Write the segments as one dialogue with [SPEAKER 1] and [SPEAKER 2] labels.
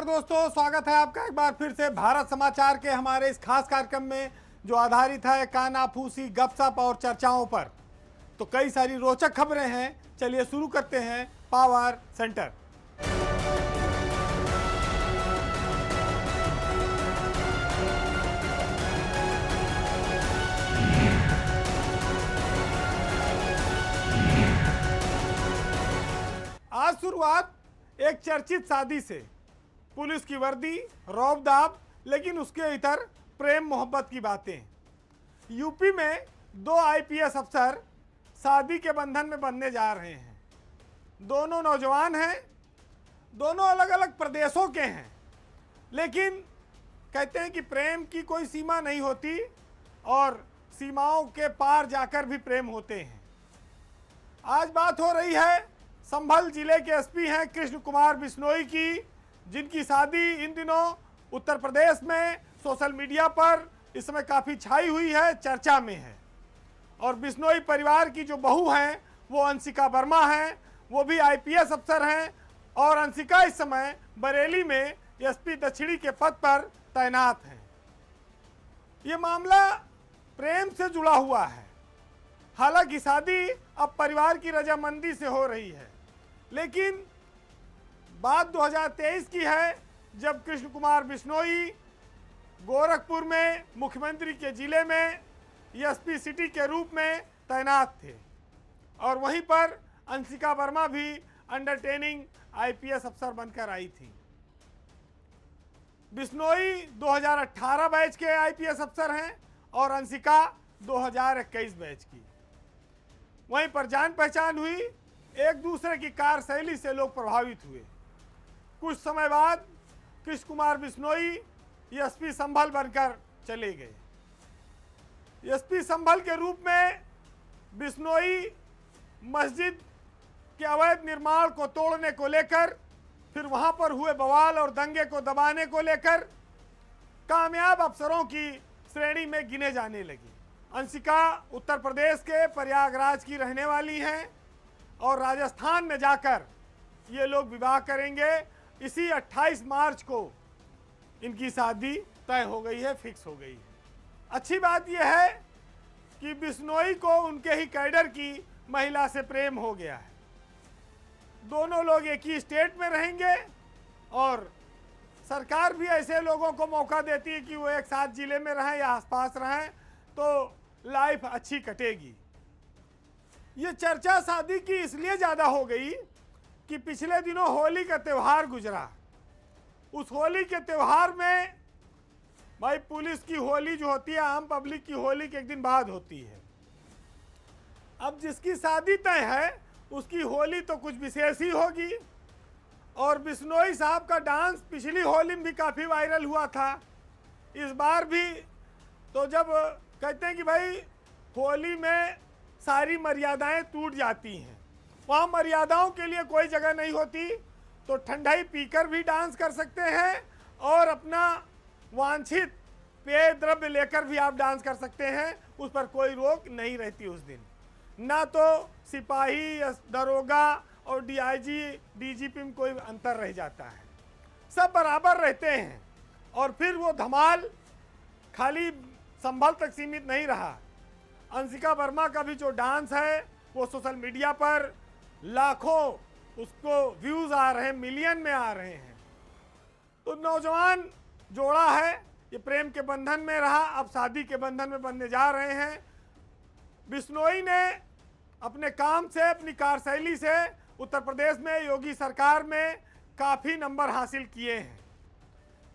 [SPEAKER 1] नमस्कार दोस्तों, स्वागत है आपका एक बार फिर से भारत समाचार के हमारे इस खास कार्यक्रम में जो आधारित है कानाफूसी, गपशप और चर्चाओं पर। तो कई सारी रोचक खबरें हैं, चलिए शुरू करते हैं पावर सेंटर। आज शुरुआत एक चर्चित शादी से। पुलिस की वर्दी, रौब-दाब, लेकिन उसके इतर प्रेम मोहब्बत की बातें। यूपी में दो आईपीएस अफसर शादी के बंधन में बंधने जा रहे हैं। दोनों नौजवान हैं, दोनों अलग अलग प्रदेशों के हैं, लेकिन कहते हैं कि प्रेम की कोई सीमा नहीं होती और सीमाओं के पार जाकर भी प्रेम होते हैं। आज बात हो रही है संभल जिले के एसपी हैं कृष्ण कुमार बिश्नोई की, जिनकी शादी इन दिनों उत्तर प्रदेश में सोशल मीडिया पर इस समय काफ़ी छाई हुई है, चर्चा में है। और बिश्नोई परिवार की जो बहू हैं वो अंशिका वर्मा हैं, वो भी आईपीएस अफसर हैं और अंशिका इस समय बरेली में एसपी दक्षिणी के पद पर तैनात हैं। ये मामला प्रेम से जुड़ा हुआ है। हालांकि शादी अब परिवार की रजामंदी से हो रही है, लेकिन बात 2023 की है, जब कृष्ण कुमार बिश्नोई गोरखपुर में मुख्यमंत्री के जिले में एसपी सिटी के रूप में तैनात थे और वहीं पर अंशिका वर्मा भी अंडरटेनिंग आईपीएस अफसर बनकर आई थी। बिश्नोई 2018 बैच के आईपीएस अफसर हैं और अंशिका 2021 बैच की। वहीं पर जान पहचान हुई, एक दूसरे की कार्यशैली से लोग प्रभावित हुए। कुछ समय बाद कृष्ण कुमार बिश्नोई एसपी संभल बनकर चले गए। एसपी संभल के रूप में बिश्नोई मस्जिद के अवैध निर्माण को तोड़ने को लेकर, फिर वहां पर हुए बवाल और दंगे को दबाने को लेकर कामयाब अफसरों की श्रेणी में गिने जाने लगी। अंशिका उत्तर प्रदेश के प्रयागराज की रहने वाली हैं और राजस्थान में जाकर ये लोग विवाह करेंगे। इसी 28 मार्च को इनकी शादी तय हो गई है, फिक्स हो गई है। अच्छी बात यह है कि बिश्नोई को उनके ही कैडर की महिला से प्रेम हो गया है। दोनों लोग एक ही स्टेट में रहेंगे और सरकार भी ऐसे लोगों को मौका देती है कि वो एक साथ जिले में रहें या आसपास रहें, तो लाइफ अच्छी कटेगी। ये चर्चा शादी की इसलिए ज़्यादा हो गई कि पिछले दिनों होली का त्यौहार गुजरा। उस होली के त्यौहार में भाई पुलिस की होली जो होती है आम पब्लिक की होली के एक दिन बाद होती है। अब जिसकी शादी तय है उसकी होली तो कुछ विशेष ही होगी। और बिश्नोई साहब का डांस पिछली होली में भी काफ़ी वायरल हुआ था, इस बार भी। तो जब कहते हैं कि भाई होली में सारी मर्यादाएं टूट जाती हैं, वहाँ मर्यादाओं के लिए कोई जगह नहीं होती, तो ठंडाई पीकर भी डांस कर सकते हैं और अपना वांछित पेय द्रव्य लेकर भी आप डांस कर सकते हैं। उस पर कोई रोक नहीं रहती उस दिन। ना तो सिपाही, दरोगा और डीआईजी, डीजीपी में कोई अंतर रह जाता है, सब बराबर रहते हैं। और फिर वो धमाल खाली संभल तक सीमित नहीं रहा। अंशिका वर्मा का भी जो डांस है वो सोशल मीडिया पर लाखों उसको व्यूज़ आ रहे हैं, मिलियन में आ रहे हैं। तो नौजवान जोड़ा है, ये प्रेम के बंधन में रहा, अब शादी के बंधन में बनने जा रहे हैं। बिश्नोई ने अपने काम से, अपनी कार्यशैली से उत्तर प्रदेश में योगी सरकार में काफ़ी नंबर हासिल किए हैं।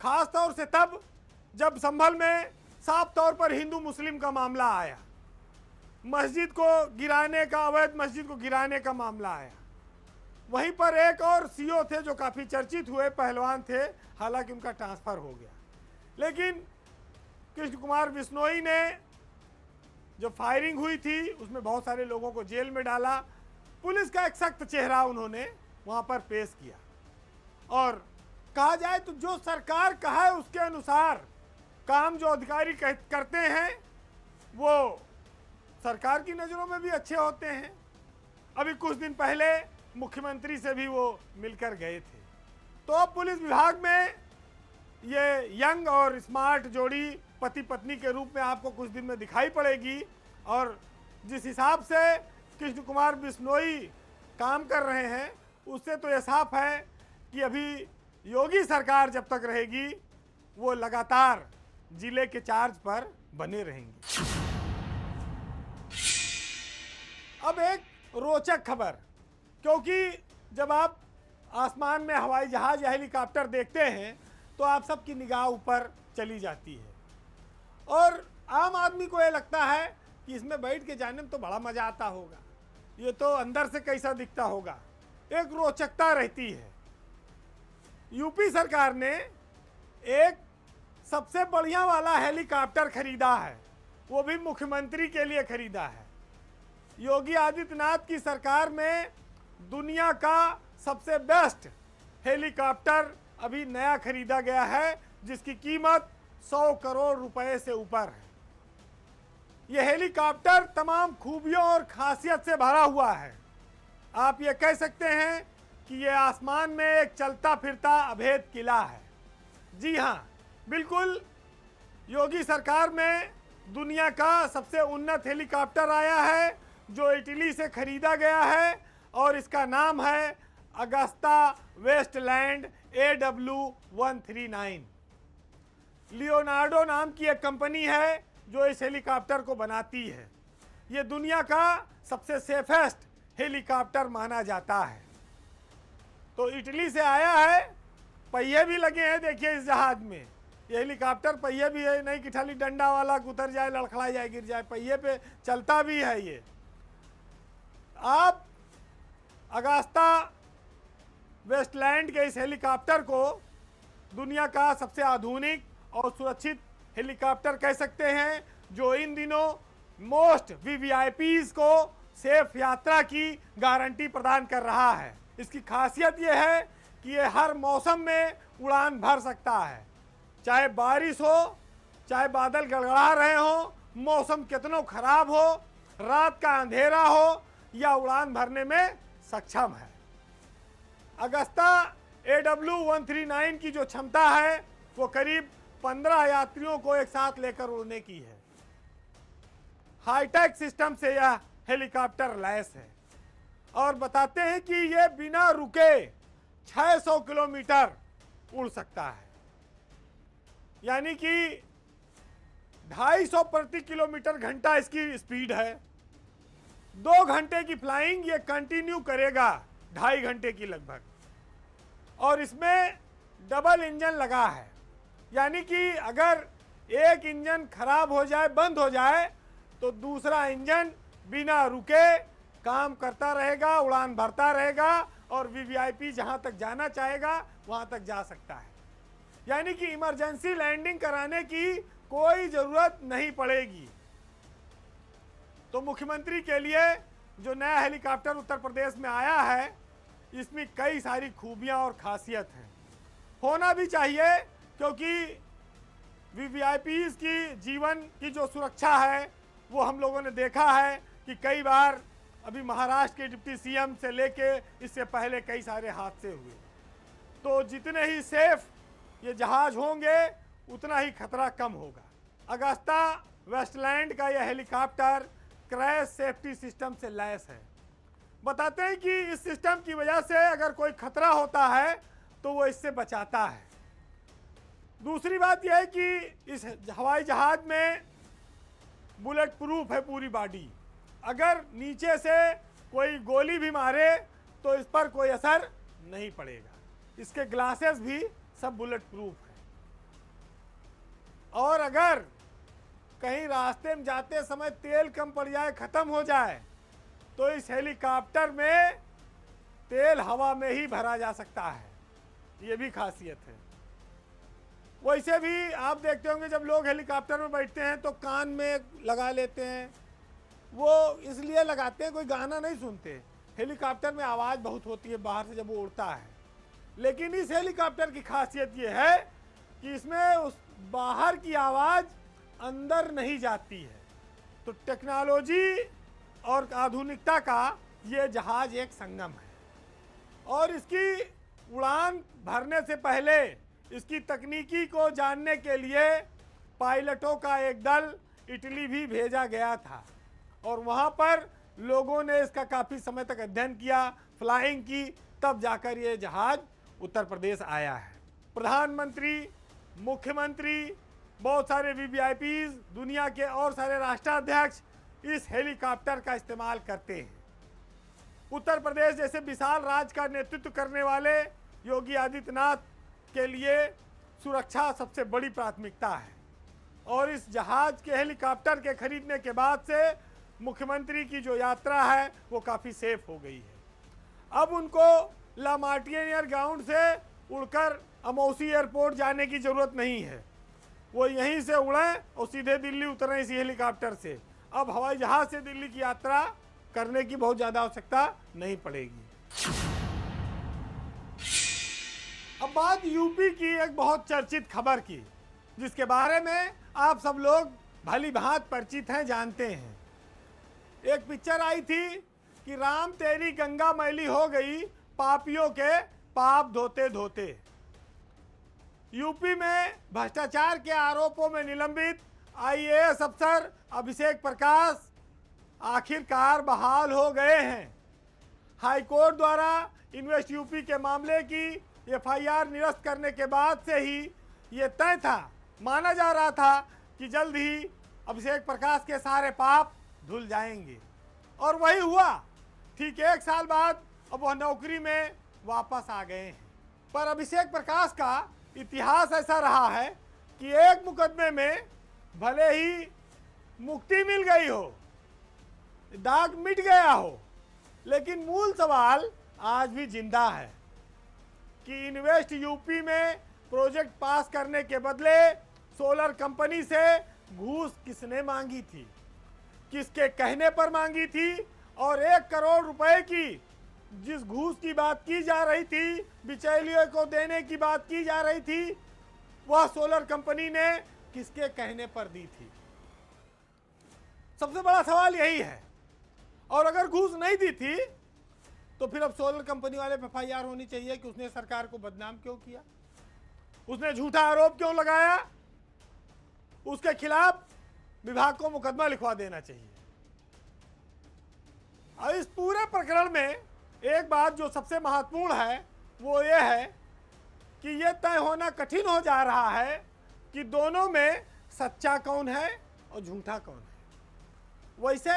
[SPEAKER 1] खास तौर से तब जब संभल में साफ तौर पर हिंदू मुस्लिम का मामला आया, मस्जिद को गिराने का, अवैध मस्जिद को गिराने का मामला आया। वहीं पर एक और सीओ थे जो काफ़ी चर्चित हुए, पहलवान थे, हालांकि उनका ट्रांसफ़र हो गया। लेकिन कृष्ण कुमार बिश्नोई ने जो फायरिंग हुई थी उसमें बहुत सारे लोगों को जेल में डाला। पुलिस का एक सख्त चेहरा उन्होंने वहाँ पर पेश किया और कहा जाए तो जो सरकार कहा है उसके अनुसार काम जो अधिकारी करते हैं वो सरकार की नज़रों में भी अच्छे होते हैं। अभी कुछ दिन पहले मुख्यमंत्री से भी वो मिलकर गए थे। तो अब पुलिस विभाग में ये यंग और स्मार्ट जोड़ी पति पत्नी के रूप में आपको कुछ दिन में दिखाई पड़ेगी। और जिस हिसाब से कृष्ण कुमार बिश्नोई काम कर रहे हैं उससे तो यह साफ है कि अभी योगी सरकार जब तक रहेगी वो लगातार जिले के चार्ज पर बने रहेंगे। अब एक रोचक खबर, क्योंकि जब आप आसमान में हवाई जहाज या हेलीकॉप्टर देखते हैं तो आप सबकी निगाह ऊपर चली जाती है और आम आदमी को ये लगता है कि इसमें बैठ के जाने में तो बड़ा मजा आता होगा, ये तो अंदर से कैसा दिखता होगा, एक रोचकता रहती है। यूपी सरकार ने एक सबसे बढ़िया वाला हेलीकॉप्टर खरीदा है, वो भी मुख्यमंत्री के लिए खरीदा है। योगी आदित्यनाथ की सरकार में दुनिया का सबसे बेस्ट हेलीकॉप्टर अभी नया खरीदा गया है, जिसकी कीमत 100 करोड़ रुपए से ऊपर है। यह हेलीकॉप्टर तमाम खूबियों और खासियत से भरा हुआ है। आप ये कह सकते हैं कि यह आसमान में एक चलता फिरता अभेद किला है। जी हाँ, बिल्कुल, योगी सरकार में दुनिया का सबसे उन्नत हेलीकॉप्टर आया है जो इटली से खरीदा गया है और इसका नाम है अगस्ता वेस्टलैंड AW139। लियोनार्डो नाम की एक कंपनी है जो इस हेलीकॉप्टर को बनाती है। ये दुनिया का सबसे सेफेस्ट हेलीकॉप्टर माना जाता है। तो इटली से आया है, पहिए भी लगे हैं, देखिए इस जहाज में। ये हेलीकॉप्टर पहिए भी है, नहीं कि खाली डंडा वाला उतर जाए, लड़खड़ा जाए, गिर जाए, पहिए पे चलता भी है। ये आप अगस्ता वेस्टलैंड के इस हेलीकॉप्टर को दुनिया का सबसे आधुनिक और सुरक्षित हेलीकॉप्टर कह सकते हैं, जो इन दिनों मोस्ट VVIPs को सेफ यात्रा की गारंटी प्रदान कर रहा है। इसकी खासियत यह है कि ये हर मौसम में उड़ान भर सकता है, चाहे बारिश हो, चाहे बादल गड़गड़ा रहे हो, मौसम कितना खराब हो, रात का अंधेरा हो, या उड़ान भरने में सक्षम है। अगस्ता AW139 की जो क्षमता है वो करीब 15 यात्रियों को एक साथ लेकर उड़ने की है। हाईटेक सिस्टम से यह हेलीकॉप्टर लैस है और बताते हैं कि यह बिना रुके 600 किलोमीटर उड़ सकता है, यानी कि 250 प्रति किलोमीटर घंटा इसकी स्पीड है। 2 घंटे की फ्लाइंग ये कंटिन्यू करेगा, 2.5 घंटे की लगभग। और इसमें डबल इंजन लगा है, यानी कि अगर एक इंजन खराब हो जाए, बंद हो जाए, तो दूसरा इंजन बिना रुके काम करता रहेगा, उड़ान भरता रहेगा और VVIP जहां तक जाना चाहेगा वहां तक जा सकता है। यानी कि इमरजेंसी लैंडिंग कराने की कोई जरूरत नहीं पड़ेगी। तो मुख्यमंत्री के लिए जो नया हेलीकॉप्टर उत्तर प्रदेश में आया है, इसमें कई सारी खूबियां और खासियत हैं, होना भी चाहिए, क्योंकि VVIPs की जीवन की जो सुरक्षा है वो हम लोगों ने देखा है कि कई बार अभी महाराष्ट्र के डिप्टी CM से लेके इससे पहले कई सारे हादसे हुए। तो जितने ही सेफ ये जहाज होंगे उतना ही खतरा कम होगा। अगस्ता वेस्टलैंड का यह हेलीकॉप्टर क्रैश सेफ्टी सिस्टम से लैस है। बताते हैं कि इस सिस्टम की वजह से अगर कोई खतरा होता है तो वो इससे बचाता है। दूसरी बात यह है कि इस हवाई जहाज में बुलेट प्रूफ है पूरी बॉडी, अगर नीचे से कोई गोली भी मारे तो इस पर कोई असर नहीं पड़ेगा। इसके ग्लासेस भी सब बुलेट प्रूफ है। और अगर कहीं रास्ते में जाते समय तेल कम पड़ जाए, ख़त्म हो जाए, तो इस हेलीकॉप्टर में तेल हवा में ही भरा जा सकता है, ये भी खासियत है। वैसे भी आप देखते होंगे जब लोग हेलीकॉप्टर में बैठते हैं तो कान में लगा लेते हैं, वो इसलिए लगाते हैं, कोई गाना नहीं सुनते। हेलीकॉप्टर में आवाज़ बहुत होती है बाहर से जब वो उड़ता है, लेकिन इस हेलीकॉप्टर की खासियत ये है कि इसमें उस बाहर की आवाज़ अंदर नहीं जाती है। तो टेक्नोलॉजी और आधुनिकता का ये जहाज़ एक संगम है और इसकी उड़ान भरने से पहले इसकी तकनीकी को जानने के लिए पायलटों का एक दल इटली भी भेजा गया था और वहाँ पर लोगों ने इसका काफ़ी समय तक अध्ययन किया, फ्लाइंग की, तब जाकर ये जहाज़ उत्तर प्रदेश आया है। प्रधानमंत्री, मुख्यमंत्री, बहुत सारे वीवीआईपीज, दुनिया के और सारे राष्ट्राध्यक्ष इस हेलीकॉप्टर का इस्तेमाल करते हैं। उत्तर प्रदेश जैसे विशाल राज्य का नेतृत्व करने वाले योगी आदित्यनाथ के लिए सुरक्षा सबसे बड़ी प्राथमिकता है और इस जहाज के हेलीकॉप्टर के खरीदने के बाद से मुख्यमंत्री की जो यात्रा है वो काफ़ी सेफ हो गई है। अब उनको लामार्टियर एयरग्राउंड से उड़कर अमौसी एयरपोर्ट जाने की ज़रूरत नहीं है, वो यहीं से उड़ें और सीधे दिल्ली उतरें इसी हेलीकॉप्टर से। अब हवाई जहाज़ से दिल्ली की यात्रा करने की बहुत ज़्यादा आवश्यकता नहीं पड़ेगी। अब बात यूपी की एक बहुत चर्चित खबर की, जिसके बारे में आप सब लोग भली भांति परिचित हैं, जानते हैं। एक पिक्चर आई थी कि राम तेरी गंगा मैली हो गई, पापियों के पाप धोते धोते। यूपी में भ्रष्टाचार के आरोपों में निलंबित आईएएस अफसर अभिषेक प्रकाश आखिरकार बहाल हो गए हैं। हाईकोर्ट द्वारा इन्वेस्ट यूपी के मामले की एफआईआर निरस्त करने के बाद से ही ये तय था, माना जा रहा था कि जल्द ही अभिषेक प्रकाश के सारे पाप धुल जाएंगे और वही हुआ। ठीक 1 साल बाद अब वह नौकरी में वापस आ गए हैं। पर अभिषेक प्रकाश का इतिहास ऐसा रहा है कि एक मुकदमे में भले ही मुक्ति मिल गई हो, दाग मिट गया हो, लेकिन मूल सवाल आज भी जिंदा है कि इन्वेस्ट यूपी में प्रोजेक्ट पास करने के बदले सोलर कंपनी से घूस किसने मांगी थी, किसके कहने पर मांगी थी, और 1 करोड़ रुपए की जिस घूस की बात की जा रही थी, बिचौलियों को देने की बात की जा रही थी, वह सोलर कंपनी ने किसके कहने पर दी थी। सबसे बड़ा सवाल यही है। और अगर घूस नहीं दी थी तो फिर अब सोलर कंपनी वाले पे एफआईआर होनी चाहिए कि उसने सरकार को बदनाम क्यों किया, उसने झूठा आरोप क्यों लगाया, उसके खिलाफ विभाग को मुकदमा लिखवा देना चाहिए। और इस पूरे प्रकरण में एक बात जो सबसे महत्वपूर्ण है वो ये है कि ये तय होना कठिन हो जा रहा है कि दोनों में सच्चा कौन है और झूठा कौन है। वैसे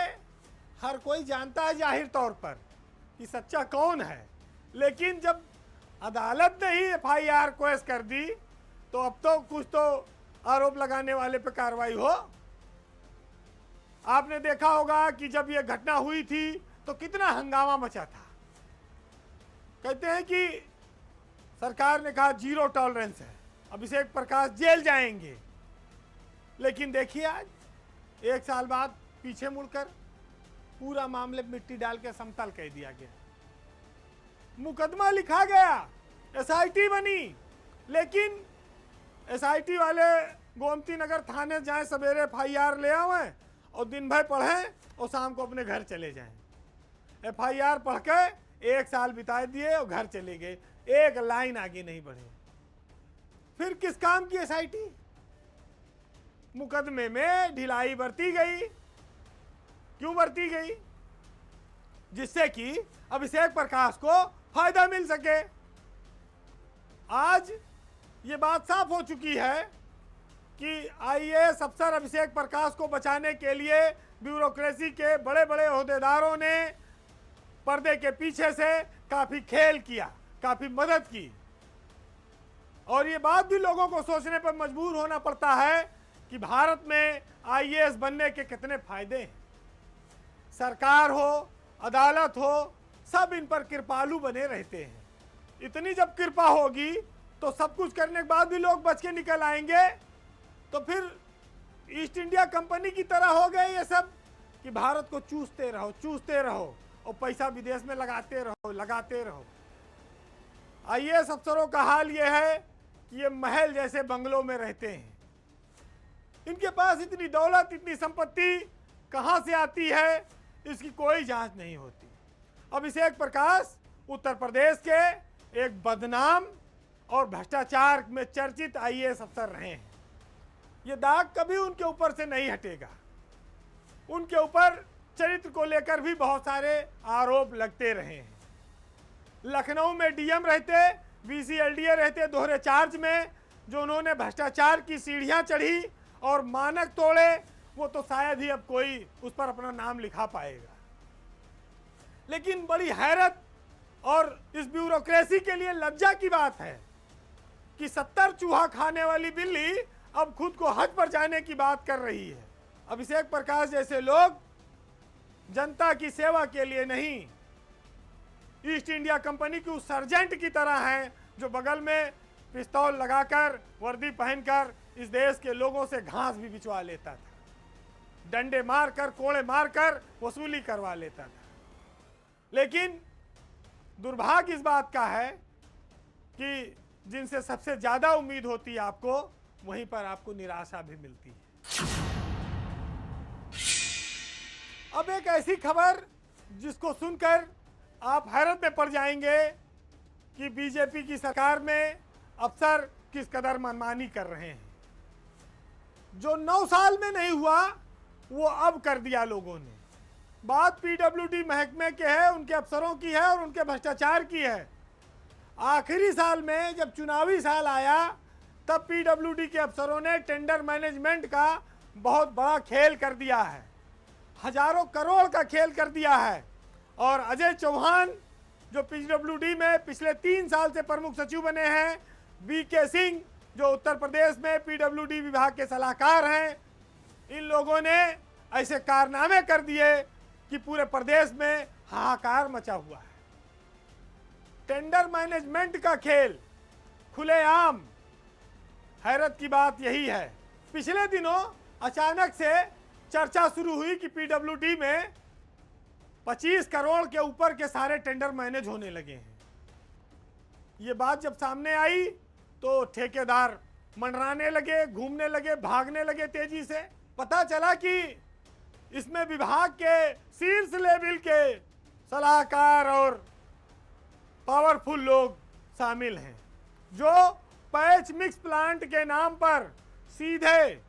[SPEAKER 1] हर कोई जानता है जाहिर तौर पर कि सच्चा कौन है, लेकिन जब अदालत ने ही एफआईआर पेश कर दी तो अब तो कुछ तो आरोप लगाने वाले पे कार्रवाई हो। आपने देखा होगा कि जब ये घटना हुई थी तो कितना हंगामा मचा था। कहते हैं कि सरकार ने कहा 0 टॉलरेंस है, अभिषेक प्रकाश जेल जाएंगे, लेकिन देखिए आज 1 साल बाद पीछे मुड़कर पूरा मामले मिट्टी डाल के समतल कह दिया गया, मुकदमा लिखा गया, एसआईटी बनी, लेकिन एसआईटी वाले गोमती नगर थाने जाएं, सवेरे एफआईआर ले आवें और दिन भर पढ़ें और शाम को अपने घर चले जाएं। एफआईआर पढ़ के 1 साल बिता दिए और घर चले गए, एक लाइन आगे नहीं बढ़े। फिर किस काम की एसआईटी? मुकदमे में ढिलाई बरती गई। क्यों बरती गई? जिससे कि अभिषेक प्रकाश को फायदा मिल सके। आज ये बात साफ हो चुकी है कि आईएएस अफसर अभिषेक प्रकाश को बचाने के लिए ब्यूरोक्रेसी के बड़े बड़े ओहदेदारों ने पर्दे के पीछे से काफी खेल किया, काफी मदद की। और ये बात भी लोगों को सोचने पर मजबूर होना पड़ता है कि भारत में आईएएस बनने के कितने फायदे हैं। सरकार हो, अदालत हो, सब इन पर कृपालु बने रहते हैं। इतनी जब कृपा होगी तो सब कुछ करने के बाद भी लोग बच के निकल आएंगे, तो फिर ईस्ट इंडिया कंपनी की तरह हो गए ये सब कि भारत को चूसते रहो और पैसा विदेश में लगाते रहो। आईएएस अफसरों का हाल ये है कि ये महल जैसे बंगलों में रहते हैं। इनके पास इतनी दौलत, इतनी संपत्ति कहाँ से आती है, इसकी कोई जांच नहीं होती। अभिषेक प्रकाश उत्तर प्रदेश के एक बदनाम और भ्रष्टाचार में चर्चित आईएएस अफसर रहे हैं। ये दाग कभी उनके ऊपर से नहीं हटेगा। उनके ऊपर चरित्र को लेकर भी बहुत सारे आरोप लगते रहे हैं। लखनऊ में डीएम रहते, वीसीएलडीए रहते दोहरे चार्ज में, जो उन्होंने भ्रष्टाचार की सीढ़ियां चढ़ी और मानक तोड़े, वो तो शायद ही अब कोई उस पर अपना नाम लिखा पाएगा। लेकिन बड़ी हैरत और इस ब्यूरोक्रेसी के लिए लज्जा की बात है कि 70 चूहा खाने वाली बिल्ली अब खुद को हज पर जाने की बात कर रही है। अभिषेक प्रकाश जैसे लोग जनता की सेवा के लिए नहीं, ईस्ट इंडिया कंपनी की उस सर्जेंट की तरह हैं जो बगल में पिस्तौल लगाकर, वर्दी पहनकर इस देश के लोगों से घास भी बिचवा लेता था, डंडे मारकर, कोड़े मारकर वसूली करवा लेता था। लेकिन दुर्भाग्य इस बात का है कि जिनसे सबसे ज्यादा उम्मीद होती है आपको, वहीं पर आपको निराशा भी मिलती है। अब एक ऐसी खबर जिसको सुनकर आप हैरत में पड़ जाएंगे कि बीजेपी की सरकार में अफसर किस कदर मनमानी कर रहे हैं। जो 9 साल में नहीं हुआ वो अब कर दिया लोगों ने। बात पीडब्ल्यूडी महकमे के है, उनके अफसरों की है और उनके भ्रष्टाचार की है। आखिरी साल में जब चुनावी साल आया तब पीडब्ल्यूडी के अफसरों ने टेंडर मैनेजमेंट का बहुत बड़ा खेल कर दिया है, हजारों करोड़ का खेल कर दिया है। और अजय चौहान जो पीडब्ल्यूडी में पिछले 3 साल से प्रमुख सचिव बने हैं, वीके सिंह जो उत्तर प्रदेश में पीडब्ल्यूडी विभाग के सलाहकार हैं, इन लोगों ने ऐसे कारनामे कर दिए कि पूरे प्रदेश में हाहाकार मचा हुआ है। टेंडर मैनेजमेंट का खेल खुलेआम। हैरत की बात यही है, पिछले दिनों अचानक से चर्चा शुरू हुई कि पीडब्ल्यूडी में 25 करोड़ के ऊपर के सारे टेंडर मैनेज होने लगे हैं। ये बात जब सामने आई तो ठेकेदार मंडराने लगे, घूमने लगे, भागने लगे तेजी से। पता चला कि इसमें विभाग के शीर्ष लेवल के सलाहकार और पावरफुल लोग शामिल हैं, जो पैच मिक्स प्लांट के नाम पर सीधे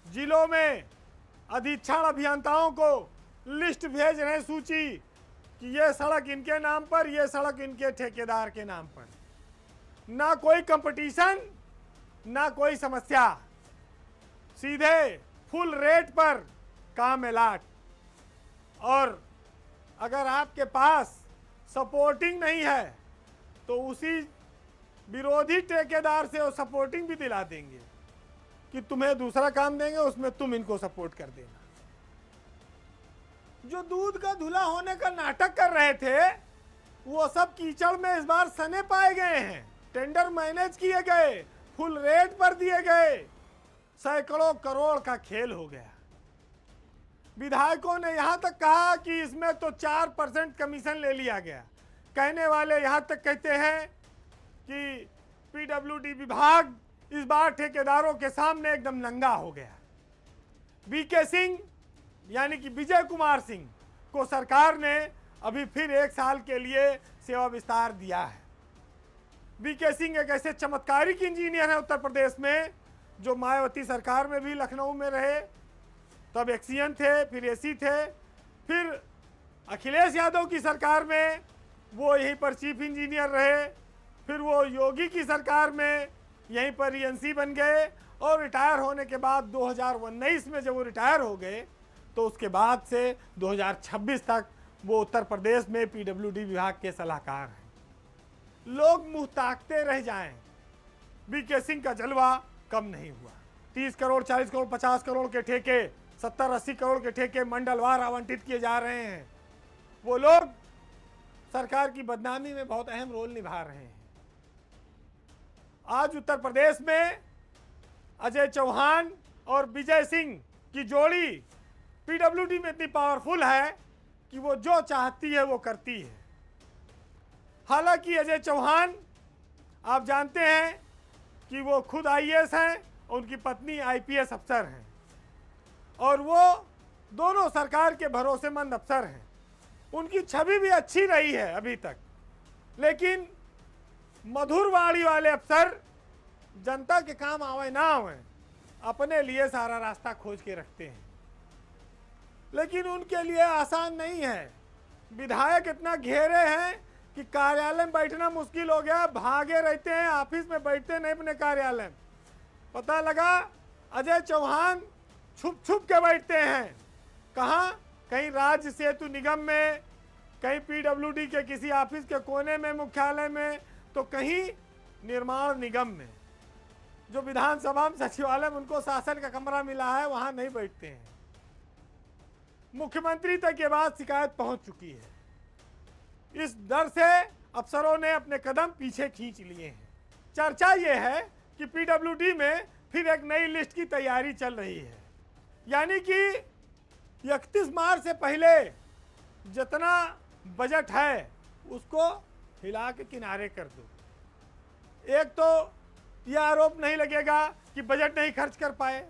[SPEAKER 1] जिलों में अधीक्षण अभियंताओं को लिस्ट भेज रहे हैं, सूची कि ये सड़क इनके नाम पर, ये सड़क इनके ठेकेदार के नाम पर। ना कोई कंपटीशन, ना कोई समस्या, सीधे फुल रेट पर काम अलाट। और अगर आपके पास सपोर्टिंग नहीं है तो उसी विरोधी ठेकेदार से वो सपोर्टिंग भी दिला देंगे कि तुम्हें दूसरा काम देंगे, उसमें तुम इनको सपोर्ट कर देना। जो दूध का धुला होने का नाटक कर रहे थे वो सब कीचड़ में इस बार सने पाए गए हैं। टेंडर मैनेज किए गए, फुल रेट पर दिए गए, सैकड़ों करोड़ का खेल हो गया। विधायकों ने यहां तक कहा कि इसमें तो 4% कमीशन ले लिया गया। कहने वाले यहां तक कहते हैं कि पीडब्ल्यूडी विभाग इस बार ठेकेदारों के सामने एकदम नंगा हो गया। वीके सिंह यानी कि विजय कुमार सिंह को सरकार ने अभी फिर 1 साल के लिए सेवा विस्तार दिया है। वीके सिंह एक ऐसे चमत्कारिक इंजीनियर हैं उत्तर प्रदेश में, जो मायावती सरकार में भी लखनऊ में रहे, तब एक्सीएन थे, फिर एसी थे, फिर अखिलेश यादव की सरकार में वो यहीं पर चीफ इंजीनियर रहे, फिर वो योगी की सरकार में यहीं पर ईएनसी बन गए और रिटायर होने के बाद 2019 में जब वो रिटायर हो गए तो उसके बाद से 2026 तक वो उत्तर प्रदेश में पीडब्ल्यूडी विभाग के सलाहकार हैं। लोग मुंह ताकते रह जाएं, वीके सिंह का जलवा कम नहीं हुआ। 30 करोड़, 40 करोड़, 50 करोड़ के ठेके, 70-80 करोड़ के ठेके मंडलवार आवंटित किए जा रहे हैं। वो लोग सरकार की बदनामी में बहुत अहम रोल निभा रहे हैं। आज उत्तर प्रदेश में अजय चौहान और विजय सिंह की जोड़ी पीडब्ल्यूडी में इतनी पावरफुल है कि वो जो चाहती है वो करती है। हालांकि अजय चौहान, आप जानते हैं कि वो खुद आईएएस हैं और उनकी पत्नी आईपीएस अफसर हैं और वो दोनों सरकार के भरोसेमंद अफसर हैं। उनकी छवि भी अच्छी रही है अभी तक, लेकिन मधुर वाणी वाले अफसर जनता के काम आवे ना आवे, अपने लिए सारा रास्ता खोज के रखते हैं, लेकिन उनके लिए आसान नहीं है। विधायक इतना घेरे हैं कि कार्यालय में बैठना मुश्किल हो गया, भागे रहते हैं, ऑफिस में बैठते नहीं अपने कार्यालय में। पता लगा अजय चौहान छुप छुप के बैठते हैं, कहाँ? कहीं राज्य सेतु निगम में, कहीं पीडब्ल्यूडी के किसी ऑफिस के कोने में मुख्यालय में, तो कहीं निर्माण निगम में। जो विधानसभा में सचिवालय में उनको शासन का कमरा मिला है, वहां नहीं बैठते हैं। मुख्यमंत्री तक ये बात शिकायत पहुंच चुकी है। इस डर से अफसरों ने अपने कदम पीछे खींच लिए हैं। चर्चा ये है कि पीडब्ल्यूडी में फिर एक नई लिस्ट की तैयारी चल रही है, यानी कि 31 मार्च से पहले जितना बजट है उसको हिला के किनारे कर दो। एक तो यह आरोप नहीं लगेगा कि बजट नहीं खर्च कर पाए,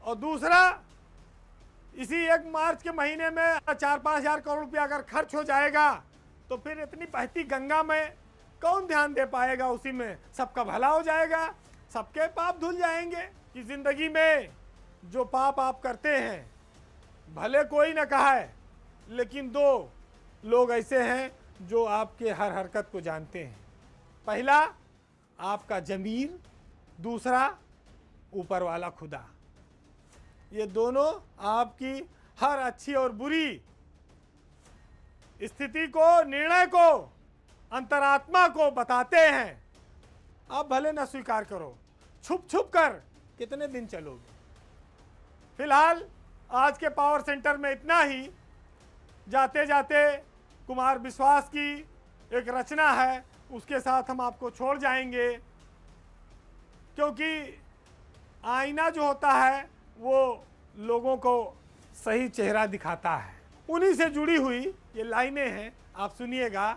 [SPEAKER 1] और दूसरा इसी 1 मार्च के महीने में 4-5 हजार करोड़ रुपया अगर खर्च हो जाएगा तो फिर इतनी बहती गंगा में कौन ध्यान दे पाएगा? उसी में सबका भला हो जाएगा, सबके पाप धुल जाएंगे। कि जिंदगी में जो पाप आप करते हैं, भले कोई न कहा है, लेकिन 2 लोग ऐसे हैं जो आपके हर हरकत को जानते हैं। पहला आपका जमीर, दूसरा ऊपर वाला खुदा। ये दोनों आपकी हर अच्छी और बुरी स्थिति को, निर्णय को, अंतरात्मा को बताते हैं। आप भले न स्वीकार करो, छुप छुप कर कितने दिन चलोगे? फिलहाल आज के पावर सेंटर में इतना ही। जाते जाते कुमार विश्वास की एक रचना है, उसके साथ हम आपको छोड़ जाएंगे, क्योंकि आईना जो होता है वो लोगों को सही चेहरा दिखाता है। उन्हीं से जुड़ी हुई ये लाइनें हैं, आप सुनिएगा।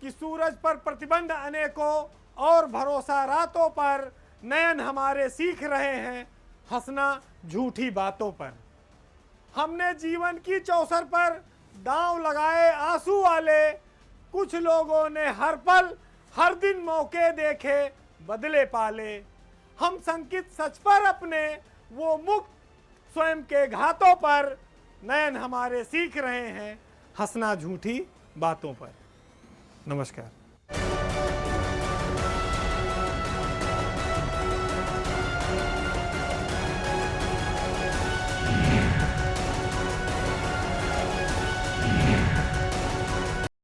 [SPEAKER 1] कि सूरज पर प्रतिबंध अनेकों और भरोसा रातों पर, नयन हमारे सीख रहे हैं हंसना झूठी बातों पर। हमने जीवन की चौसर पर दांव लगाए आंसू वाले, कुछ लोगों ने हर पल हर दिन मौके देखे बदले पाले। हम संकित सच पर अपने वो मुक्त स्वयं के घातों पर, नयन हमारे सीख रहे हैं हंसना झूठी बातों पर। नमस्कार।